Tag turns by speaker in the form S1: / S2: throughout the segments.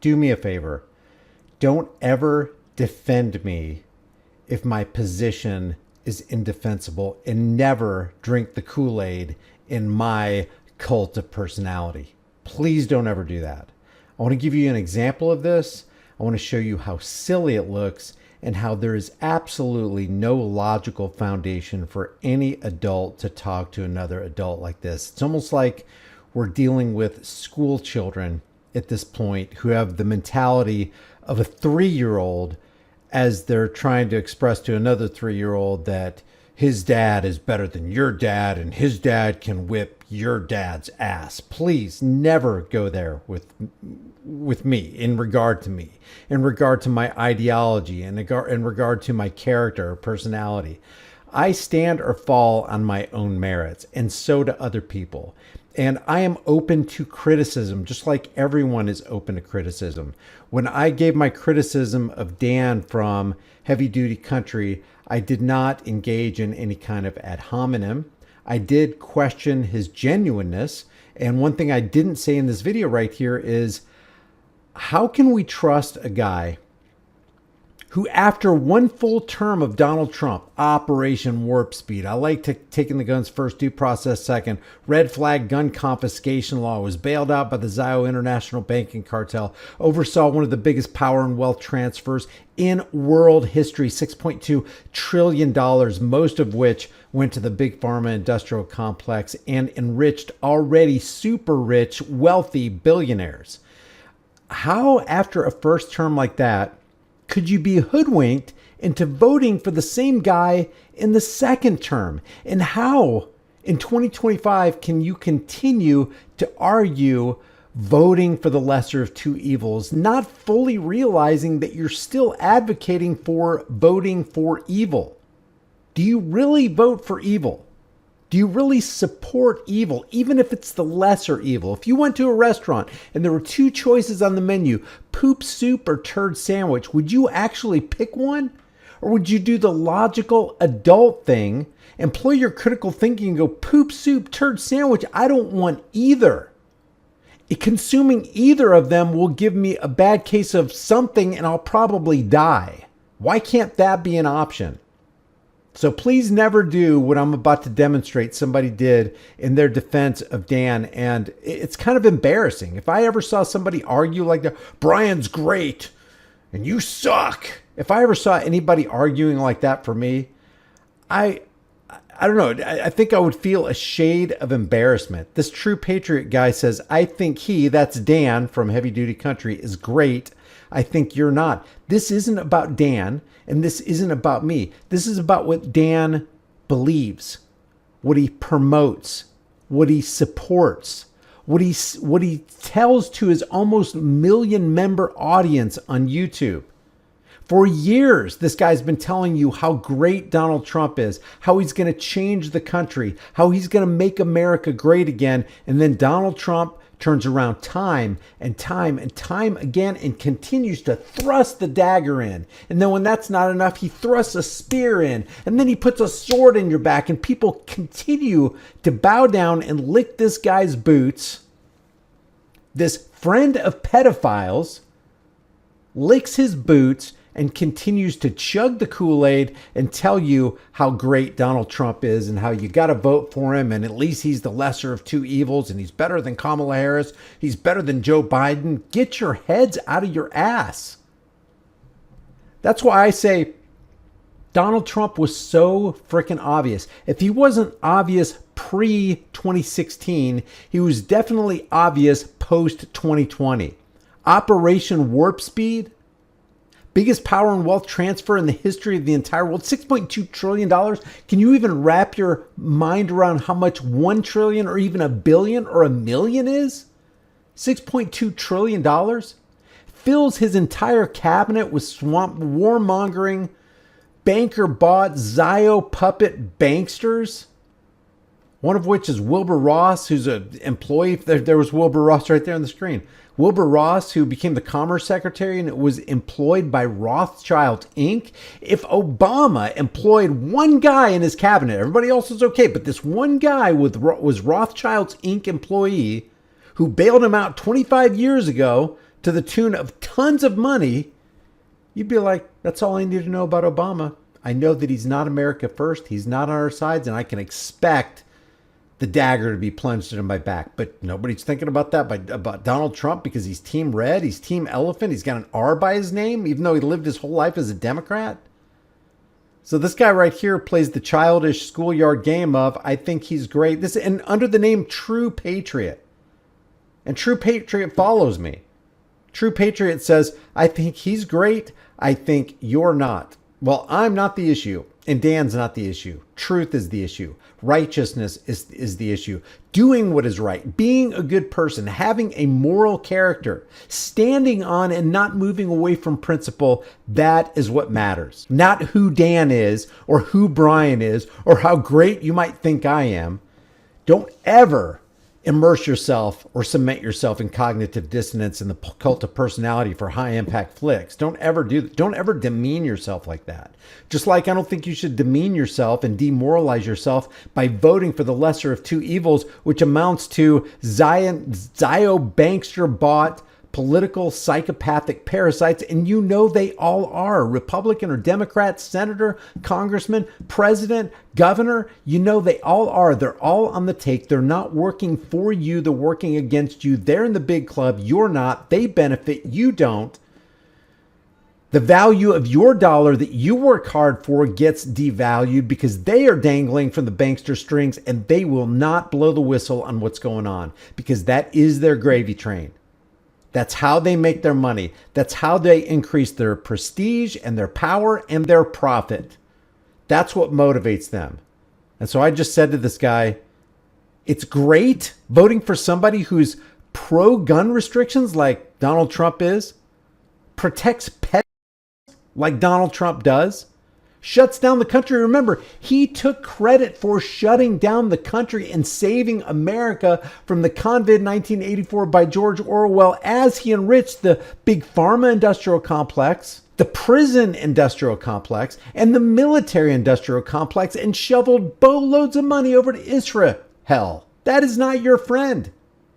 S1: do me a favor. Don't ever defend me if my position is indefensible, and never drink the Kool-Aid in my cult of personality. Please don't ever do that. I want to give you an example of this. I want to show you how silly it looks and how there is absolutely no logical foundation for any adult to talk to another adult like this. It's almost like we're dealing with school children at this point who have the mentality of a 3-year-old as they're trying to express to another 3-year-old that his dad is better than your dad and his dad can whip your dad's ass. Please never go there with me, in regard to my ideology, in regard to my character or personality. I stand or fall on my own merits, and so do other people. And I am open to criticism, just like everyone is open to criticism. When I gave my criticism of Dan from Heavy Duty Country, I did not engage in any kind of ad hominem. I did question his genuineness. And one thing I didn't say in this video right here is, how can we trust a guy who, after one full term of Donald Trump, Operation Warp Speed, I like taking the guns first, due process second, red flag gun confiscation law, was bailed out by the Zio International Banking Cartel, oversaw one of the biggest power and wealth transfers in world history, $6.2 trillion, most of which went to the big pharma industrial complex and enriched already super rich, wealthy billionaires. How, after a first term like that, could you be hoodwinked into voting for the same guy in the second term? And how in 2025 can you continue to argue voting for the lesser of two evils, not fully realizing that you're still advocating for voting for evil? Do you really vote for evil? Do you really support evil, even if it's the lesser evil? If you went to a restaurant and there were two choices on the menu, poop soup or turd sandwich, would you actually pick one? Or would you do the logical adult thing, employ your critical thinking and go, poop soup, turd sandwich, I don't want either. Consuming either of them will give me a bad case of something and I'll probably die. Why can't that be an option? So please never do what I'm about to demonstrate somebody did in their defense of Dan. And it's kind of embarrassing. If I ever saw somebody argue like that, Brian's great and you suck. If I ever saw anybody arguing like that for me, I don't know. I think I would feel a shade of embarrassment. This True Patriot guy says, I think that's Dan from Heavy Duty Country, is great. I think you're not. This isn't about Dan, and this isn't about me. This is about what Dan believes, what he promotes, what he supports, what he tells to his almost 1 million member audience on YouTube. For years, this guy's been telling you how great Donald Trump is, how he's going to change the country, how he's going to make America great again. And then Donald Trump turns around time and time and time again and continues to thrust the dagger in. And then when that's not enough, he thrusts a spear in. And then he puts a sword in your back. And people continue to bow down and lick this guy's boots. This friend of pedophiles licks his boots and continues to chug the Kool-Aid and tell you how great Donald Trump is and how you got to vote for him. And at least he's the lesser of two evils and he's better than Kamala Harris. He's better than Joe Biden. Get your heads out of your ass. That's why I say Donald Trump was so freaking obvious. If he wasn't obvious pre-2016, he was definitely obvious post-2020. Operation Warp Speed, biggest power and wealth transfer in the history of the entire world, $6.2 trillion. Can you even wrap your mind around how much 1 trillion or even a billion or a million is? $6.2 trillion fills his entire cabinet with swamp warmongering, banker bought Zio puppet banksters. One of which is Wilbur Ross, who's an employee. There was Wilbur Ross right there on the screen. Wilbur Ross, who became the Commerce Secretary and was employed by Rothschild Inc. If Obama employed one guy in his cabinet, everybody else was okay, but this one guy was Rothschild's Inc. employee who bailed him out 25 years ago to the tune of tons of money, you'd be like, that's all I need to know about Obama. I know that he's not America first. He's not on our sides, and I can expect the dagger to be plunged into my back. But nobody's thinking about that about Donald Trump because he's Team Red. He's Team Elephant. He's got an R by his name, even though he lived his whole life as a Democrat. So this guy right here plays the childish schoolyard game of, I think he's great. This and under the name True Patriot. And True Patriot follows me. True Patriot says, I think he's great. I think you're not. Well, I'm not the issue, and Dan's not the issue. Truth is the issue. Righteousness is the issue. Doing what is right, being a good person, having a moral character, standing on and not moving away from principle, that is what matters. Not who Dan is, or who Brian is, or how great you might think I am. Don't ever immerse yourself or cement yourself in cognitive dissonance in the cult of personality for high impact flicks. Don't ever do that. Don't ever demean yourself like that. Just like I don't think you should demean yourself and demoralize yourself by voting for the lesser of two evils, which amounts to Zio Bankster bought political psychopathic parasites, and you know they all are. Republican or Democrat, senator, congressman, president, governor, you know they all are. They're all on the take. They're not working for you. They're working against you. They're in the big club. You're not. They benefit. You don't. The value of your dollar that you work hard for gets devalued because they are dangling from the bankster strings, and they will not blow the whistle on what's going on because that is their gravy train. That's how they make their money. That's how they increase their prestige and their power and their profit. That's what motivates them. And so I just said to this guy, it's great voting for somebody who's pro-gun restrictions like Donald Trump is, protects pets like Donald Trump does, shuts down the country. Remember, he took credit for shutting down the country and saving America from the convid 1984 by George Orwell as he enriched the big pharma industrial complex, the prison industrial complex, and the military industrial complex, and shoveled boatloads of money over to Israel. Hell, that is not your friend.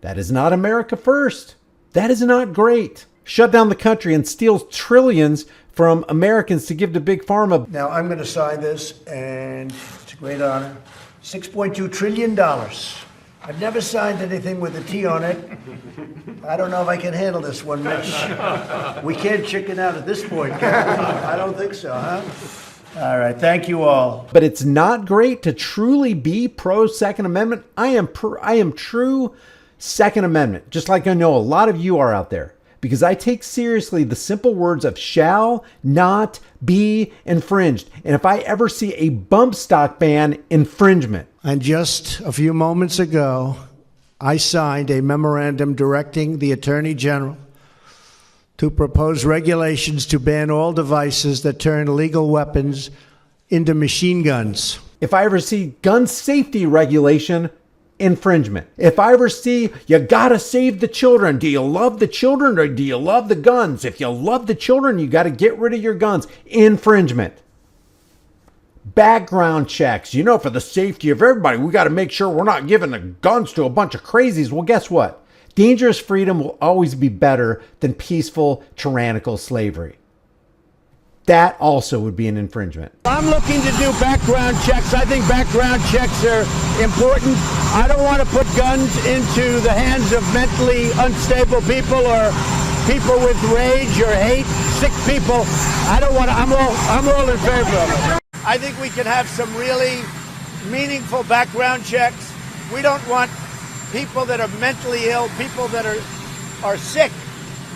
S1: That is not America first. That is not great. Shut down the country and steals trillions from Americans to give to big pharma.
S2: Now, I'm going to sign this, and it's a great honor. $6.2 trillion. I've never signed anything with a T on it. I don't know if I can handle this one, Mitch. We can't chicken out at this point, can we? I don't think so, huh? All right, thank you all.
S1: But it's not great to truly be pro-Second Amendment. I am true Second Amendment, just like I know a lot of you are out there. Because I take seriously the simple words of shall not be infringed. And if I ever see a bump stock ban, infringement.
S2: And just a few moments ago, I signed a memorandum directing the Attorney General to propose regulations to ban all devices that turn legal weapons into machine guns.
S1: If I ever see gun safety regulation, infringement. If I ever see you gotta save the children, do you love the children or do you love the guns? If you love the children, you gotta get rid of your guns. Infringement. Background checks. You know, for the safety of everybody, we gotta make sure we're not giving the guns to a bunch of crazies. Well, guess what? Dangerous freedom will always be better than peaceful, tyrannical slavery. That also would be an infringement.
S3: I'm looking to do background checks. I think background checks are important. I don't want to put guns into the hands of mentally unstable people or people with rage or hate, sick people. I don't want to, I'm all in favor of it. I think we can have some really meaningful background checks. We don't want people that are mentally ill, people that are sick.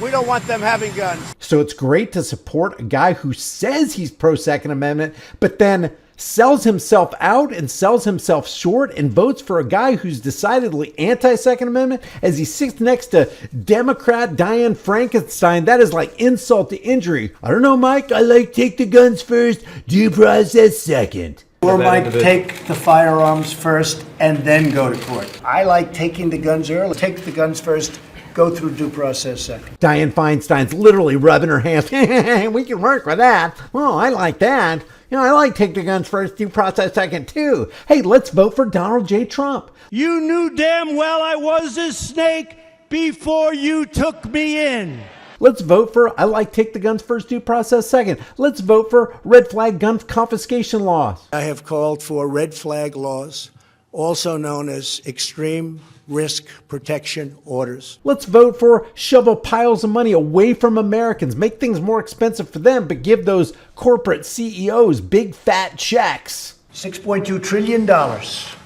S3: We don't want them having guns.
S1: So it's great to support a guy who says he's pro-Second Amendment, but then sells himself out and sells himself short and votes for a guy who's decidedly anti-Second Amendment as he sits next to Democrat Dianne Frankenstein. That is like insult to injury. I don't know, Mike. I like take the guns first, due process second.
S2: Or might take the firearms first and then go to court. I like taking the guns early. Take the guns first, go through due process second.
S1: Dianne Feinstein's literally rubbing her hands. We can work with that. Oh, I like that. You know, I like take the guns first, due process second too. Hey, let's vote for Donald J. Trump.
S3: You knew damn well I was a snake before you took me in.
S1: Let's vote for I like take the guns first, due process second. Let's vote for red flag gun confiscation laws.
S2: I have called for red flag laws, also known as extreme risk protection orders.
S1: Let's vote for shovel piles of money away from Americans, make things more expensive for them, but give those corporate CEOs big fat checks.
S2: $6.2 trillion.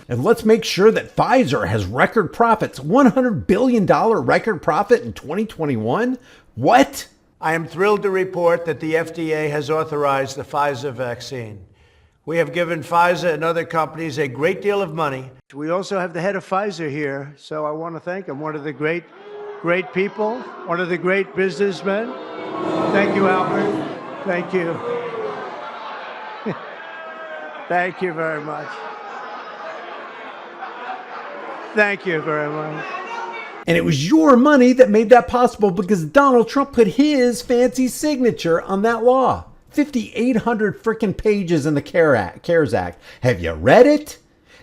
S1: And let's make sure that Pfizer has record profits, $100 billion record profit in 2021. What?
S2: I am thrilled to report that the FDA has authorized the Pfizer vaccine. We have given Pfizer and other companies a great deal of money. We also have the head of Pfizer here, so I want to thank him. One of the great people, one of the great businessmen. Thank you, Albert. Thank you. Thank you very much. Thank you very much.
S1: And it was your money that made that possible because Donald Trump put his fancy signature on that law. 5,800 freaking pages in the CARES Act. Have you read it?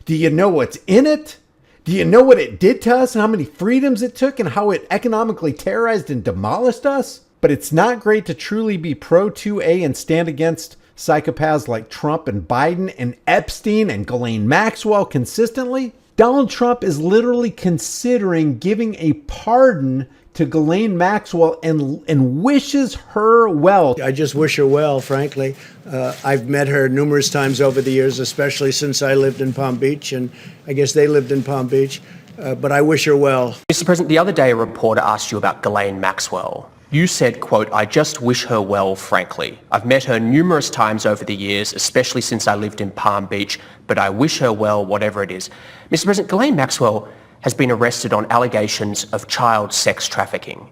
S1: Do you know what's in it? Do you know what it did to us and how many freedoms it took and how it economically terrorized and demolished us? But it's not great to truly be pro 2A and stand against psychopaths like Trump and Biden and Epstein and Ghislaine Maxwell consistently. Donald Trump is literally considering giving a pardon to Ghislaine Maxwell and wishes her well.
S2: I just wish her well, frankly. I've met her numerous times over the years, especially since I lived in Palm Beach, and I guess they lived in Palm Beach. But I wish her well.
S4: Mr. President, the other day a reporter asked you about Ghislaine Maxwell. You said, quote, "I just wish her well, frankly. I've met her numerous times over the years, especially since I lived in Palm Beach, but I wish her well, whatever it is." Mr. President, Ghislaine Maxwell has been arrested on allegations of child sex trafficking.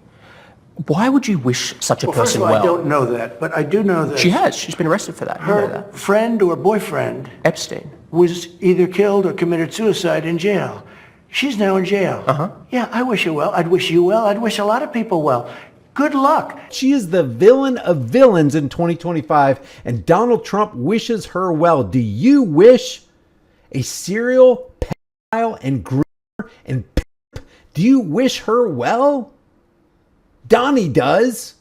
S4: Why would you wish such a person well?
S2: I don't know that, but I do know that
S4: She has. She's been arrested for that. You know
S2: her
S4: that.
S2: friend or boyfriend
S4: Epstein.
S2: was either killed or committed suicide in jail. She's now in jail. Yeah, I wish her well. I'd wish you well. I'd wish a lot of people well. Good luck.
S1: She is the villain of villains in 2025, and Donald Trump wishes her well. Do you wish a serial pedophile and groomer and pimp? Do you wish her well? Donnie does.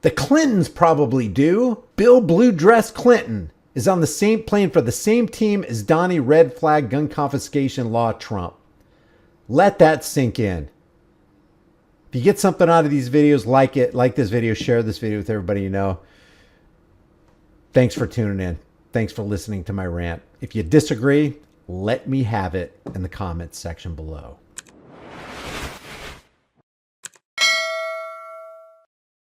S1: The Clintons probably do. Bill Blue Dress Clinton is on the same plane for the same team as Donnie Red Flag Gun Confiscation Law Trump. Let that sink in. If you get something out of these videos, like it, like this video, share this video with everybody you know. Thanks for tuning in. Thanks for listening to my rant. If you disagree, let me have it in the comments section below.